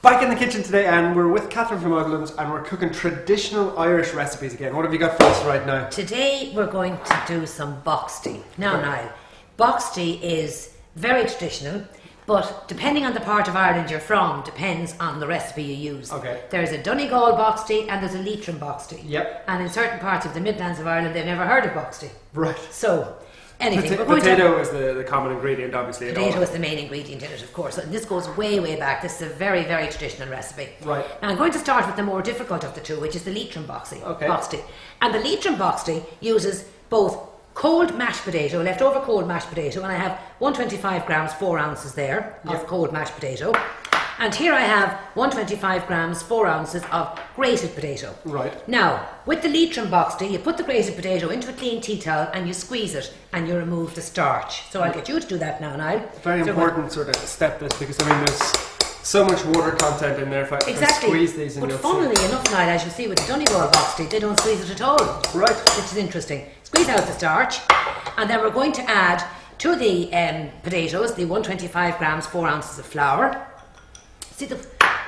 Back in the kitchen today, and we're with Catherine from Odlums, and we're cooking traditional Irish recipes again. What have you got for us right now? Today we're going to do some boxty. Now, Niall, boxty is very traditional, but depending on the part of Ireland you're from, depends on the recipe you use. Okay. There's a Donegal boxty and there's a Leitrim boxty. Yep. And in certain parts of the Midlands of Ireland, they've never heard of boxty. Right. So, anything. Potato is the common ingredient, obviously. Potato is the main ingredient in it, of course. And this goes way, way back. This is a very, very traditional recipe. Right. Now I'm going to start with the more difficult of the two, which is the Leitrim boxty. Okay. And the Leitrim boxty uses both cold mashed potato, leftover cold mashed potato, and I have 125 grams, 4 ounces there of cold mashed potato. And here I have 125 grams, 4 ounces of grated potato. Right. Now, with the Leitrim boxty, you put the grated potato into a clean tea towel and you squeeze it and you remove the starch. So I'll get you to do that now, Niall. Very important sort of step this, because I mean there's so much water content in there. If I squeeze these, and but funnily enough, Niall, as you see with the Donegal boxty, they don't squeeze it at all. Right. Which is interesting. Squeeze out the starch, and then we're going to add to the potatoes the 125 grams, 4 ounces of flour. See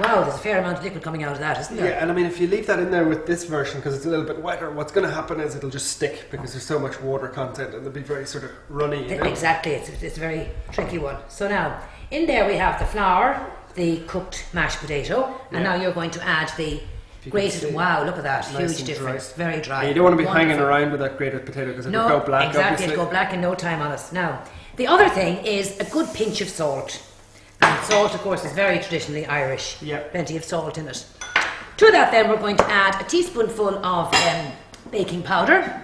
wow, there's a fair amount of liquid coming out of that, isn't there? Yeah, and I mean if you leave that in there with this version, because it's a little bit wetter, what's going to happen is it'll just stick because there's so much water content, and it'll be very sort of runny. You know? Exactly, it's a very tricky one. So now, in there we have the flour, the cooked mashed potato, and now you're going to add the grated. Wow, look at that, Nice huge difference, very dry. And you don't want to be Wonderful. hanging around with that grated potato because it'll go black. Exactly, obviously. it'll go black in no time on us. Now, the other thing is a good pinch of salt. And salt, of course, is very traditionally Irish. Yeah. Plenty of salt in it. To that then, we're going to add a teaspoonful of baking powder,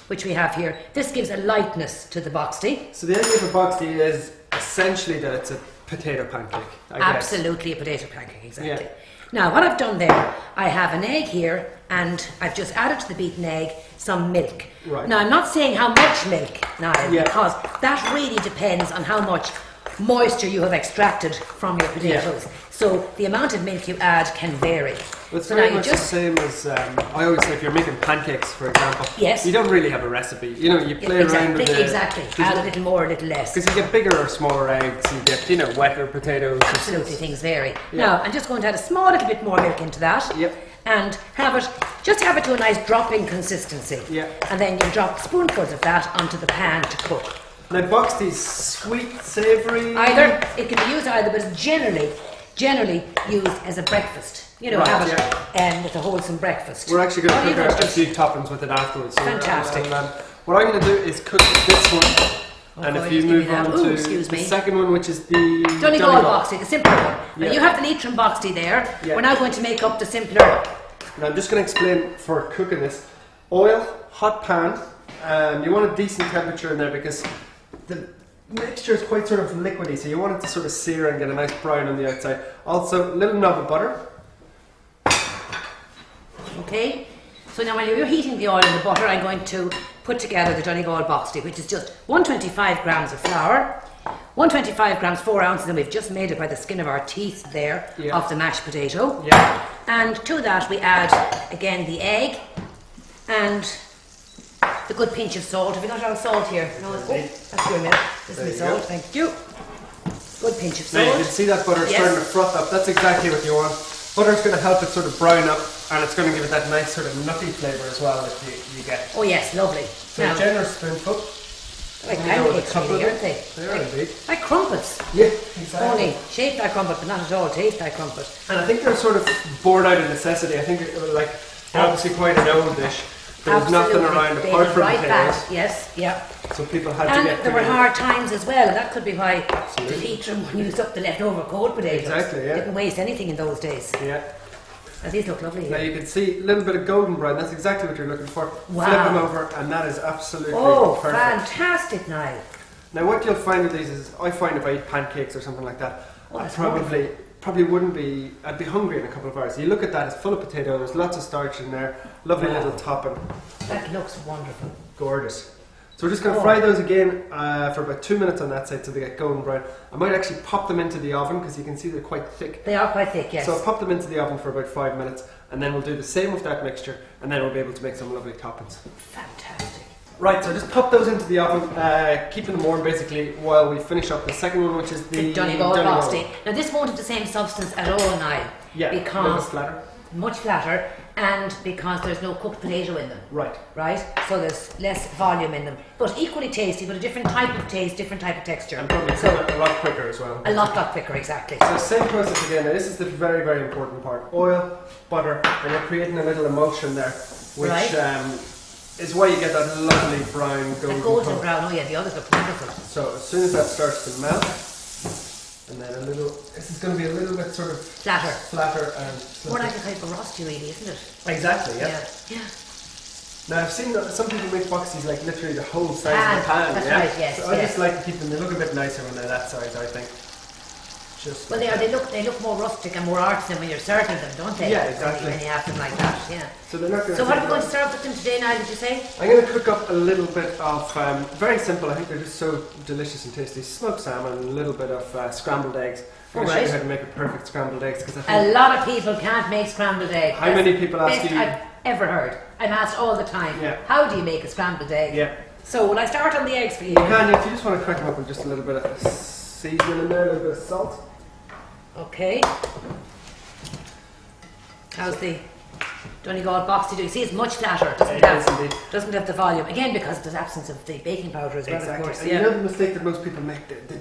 which we have here. This gives a lightness to the boxty. So the idea of a boxty is essentially that it's a potato pancake, I guess. Absolutely a potato pancake, exactly. Yeah. Now, what I've done there, I have an egg here, and I've just added to the beaten egg some milk. Right. Now, I'm not saying how much milk now, because that really depends on how much moisture you have extracted from your potatoes. So the amount of milk you add can vary. Well, it's so very now much the same as I always say, if you're making pancakes, for example, you don't really have a recipe. You know, you play around with it. Exactly. Add a little more, a little less. Because you get bigger or smaller eggs, you get, you know, wetter potatoes. Absolutely, things vary. Now, I'm just going to add a small little bit more milk into that. Yep. And have it to a nice dropping consistency. Yeah. And then you drop spoonfuls of that onto the pan to cook. Now, boxty's sweet, savoury. Either, it can be used either, but it's generally used as a breakfast. You know, have it with a wholesome breakfast. We're actually going to cook a few toppings with it afterwards. So fantastic. What I'm going to do is cook this one, and if you move on to the second one, which is the Donegal boxty, the simpler one. Now you have the Leitrim boxty there. Yeah. We're now going to make up the simpler. Now I'm just going to explain for cooking this. Oil, hot pan. You want a decent temperature in there because the mixture is quite sort of liquidy, so you want it to sort of sear and get a nice brown on the outside. Also, a little knob of butter. Okay, so now when you're heating the oil and the butter, I'm going to put together the Donegal boxty, which is just 125 grams of flour, 125 grams, 4 ounces, and we've just made it by the skin of our teeth there of the mashed potato. Yeah. And to that we add again the egg and the good pinch of salt. Have you got our salt here? No, that's your milk. This is my salt, thank you. Good pinch of salt. Now you can see that butter starting to froth up. That's exactly what you want. Butter's going to help it sort of brown up, and it's going to give it that nice sort of nutty flavour as well that you get. Oh yes, lovely. So now, a generous spoonful. Like pancakes really, aren't they? They are indeed. Like crumpets. Yeah, exactly. Only shaped like crumpet, but not at all taste like crumpet. And I think they're sort of born out of necessity. I think they're obviously quite an old dish. There was nothing around apart from potatoes. Yes, yeah. So people had to get. And there were hard times as well, and that could be why the Leitrim used up the leftover cold potatoes. Exactly, yeah. Didn't waste anything in those days. Yeah. And these look lovely here. Now you can see a little bit of golden brown. That's exactly what you're looking for. Wow. Flip them over, and that is absolutely perfect. Fantastic, Niall. Now what you'll find with these is, I find if I eat pancakes or something like that, I probably wouldn't be, I'd be hungry in a couple of hours. You look at that, it's full of potato, there's lots of starch in there, lovely little topping. That looks wonderful. Gorgeous. So we're just going to fry those again for about 2 minutes on that side so they get golden brown. I might actually pop them into the oven because you can see they're quite thick. They are quite thick, yes. So I'll pop them into the oven for about 5 minutes, and then we'll do the same with that mixture, and then we'll be able to make some lovely toppings. Fantastic. Right, so just pop those into the oven, keeping them warm basically while we finish up the second one, which is the Donegal Boxty. Now this won't have the same substance at all now. Yeah, because flatter. much flatter, and because there's no cooked potato in them. Right. Right? So there's less volume in them. But equally tasty, but a different type of taste, different type of texture. And probably a lot quicker as well. A lot quicker, exactly. So same process again. Now this is the very, very important part. Oil, butter, and you're creating a little emulsion there, which is why you get that lovely brown golden brown, oh yeah, the others look wonderful. So as soon as that starts to melt, and then this is going to be a little bit sort of flatter and more like a type of rosti really, isn't it? Exactly, yeah. Now I've seen that some people make boxties like literally the whole size of the pan. That's right, yes. So I just like to keep them, they look a bit nicer when they're that size, I think. Well, they look more rustic and more artisan when you're serving them, don't they? Yeah, exactly. When you have them like that, yeah. So they're not going So what are we going to serve with them today now, did you say? I'm going to cook up a little bit of, very simple, I think they're just so delicious and tasty, smoked salmon and a little bit of scrambled eggs. I'm going to show you how to make a perfect scrambled eggs. Cause I think a lot of people can't make scrambled eggs. How many people ask you? I've ever heard. I'm asked all the time, how do you make a scrambled egg? Yeah. So will I start on the eggs for you? You can, if you just want to crack them up with just a little bit of seasoning in there, a little bit of salt. Okay. How's the Donegal Boxty doing? See, it's much flatter. Doesn't have the volume. Again, because of the absence of the baking powder as well, of course. And you know the mistake that most people make? They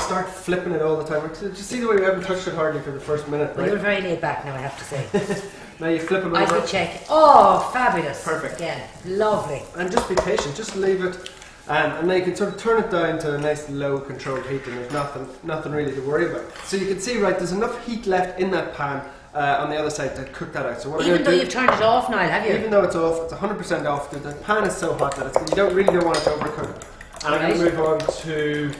start flipping it all the time. Just see the way we haven't touched it hardly for the first minute, right? Well, you're very laid back now, I have to say. Now you flip it over. I could check. Oh, fabulous. Perfect. Again, lovely. And just be patient. Just leave it. And then you can sort of turn it down to a nice low controlled heat, and there's nothing really to worry about. So you can see, right, there's enough heat left in that pan on the other side to cook that out. So what even though you've turned it off now, have you? Even though it's off, it's 100% off. The pan is so hot that you don't want it to overcook. And I'm going to move on to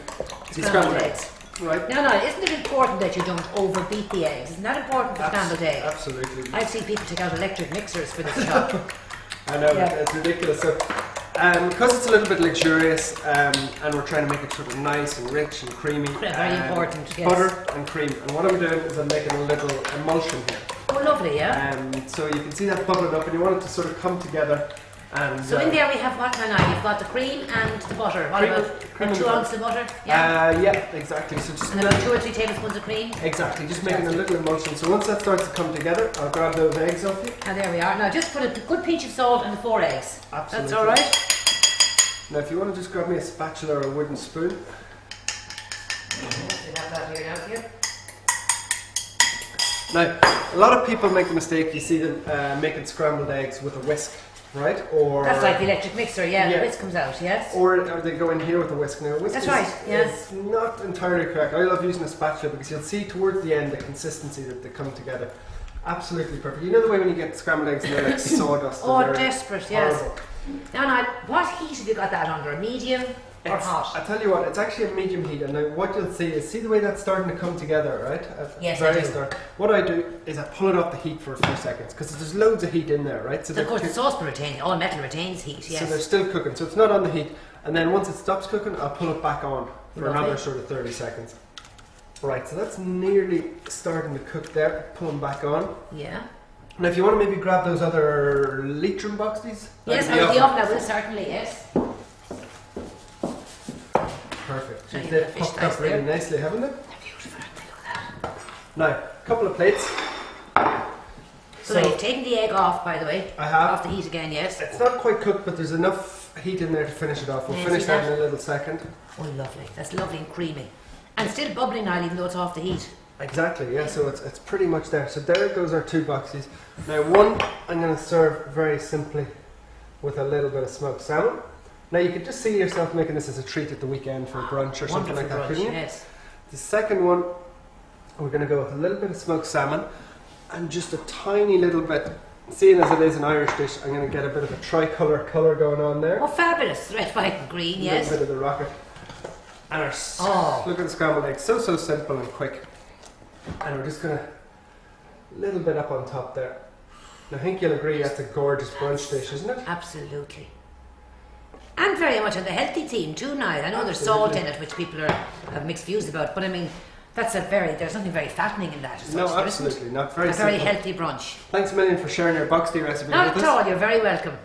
the scrambled eggs. Right. No, isn't it important that you don't overbeat the eggs? Isn't that important for scrambled eggs? Absolutely. I've seen people take out electric mixers for this job. I know, it's ridiculous. So, because it's a little bit luxurious, and we're trying to make it sort of nice and rich and creamy. Very important, yes. Butter and cream. And what I'm doing is I'm making a little emulsion here. Oh, lovely, yeah. So you can see that bubbling up, and you want it to sort of come together. And so in there we have what now? You've got the cream and the butter. What about 2 ounces of butter? Yeah, exactly. So just and about 2 or 3 tablespoons of cream? Exactly, just making a little emulsion. So once that starts to come together, I'll grab those eggs off you. And there we are. Now just put a good pinch of salt and the 4 eggs. Absolutely. That's alright? Now if you want to just grab me a spatula or a wooden spoon. We have that here now for you. Now, a lot of people make the mistake, you see them making scrambled eggs with a whisk. Right? Or that's like the electric mixer, the whisk comes out, yes. Or they go in here with a whisk. Now, a whisk is not entirely correct. I love using a spatula because you'll see towards the end the consistency that they come together. Absolutely perfect. You know the way when you get scrambled eggs and they're like sawdust. Oh, desperate, yes. Now, what heat have you got that under? Medium or hot? I tell you what, it's actually a medium heat, and now what you'll see is the way that's starting to come together, right? Yes, I do. What I do is I pull it off the heat for a few seconds because there's loads of heat in there, right? So of course the sauce retains, all metal retains heat, yes. So they're still cooking, so it's not on the heat, and then once it stops cooking, I'll pull it back on for another sort of 30 seconds. Right, so that's nearly starting to cook there. Pull them back on. Yeah. Now, if you want to maybe grab those other Leitrim boxties. Yes, out of the oven, I will certainly, yes. Perfect. So they've popped up really nicely, haven't they? They're beautiful, look at that. Now, a couple of plates. So now you've taken the egg off, by the way. I have. Off the heat again, yes. It's not quite cooked, but there's enough heat in there to finish it off. We'll finish that in a little second. Oh, lovely. That's lovely and creamy. And still bubbling now, even though it's off the heat. Exactly, yeah, so it's pretty much there. So there goes our 2 boxties. Now one I'm going to serve very simply with a little bit of smoked salmon. Now you could just see yourself making this as a treat at the weekend for brunch or something like that, couldn't you? Yes. The second one, we're going to go with a little bit of smoked salmon and just a tiny little bit, seeing as it is an Irish dish, I'm going to get a bit of a tricolour colour going on there. Oh, fabulous. Red, white and green, yes. A little bit of the rocket. And look at the scrambled eggs, so simple and quick. And we're just going to, a little bit up on top there. I think you'll agree that's a gorgeous brunch dish, isn't it? Absolutely. And very much on the healthy theme too now. I know there's salt in it, which people have mixed views about, but I mean, there's something very fattening in that. No, absolutely not. Very healthy brunch. Thanks a million for sharing your Boxty recipe with us. Not at all, you're very welcome.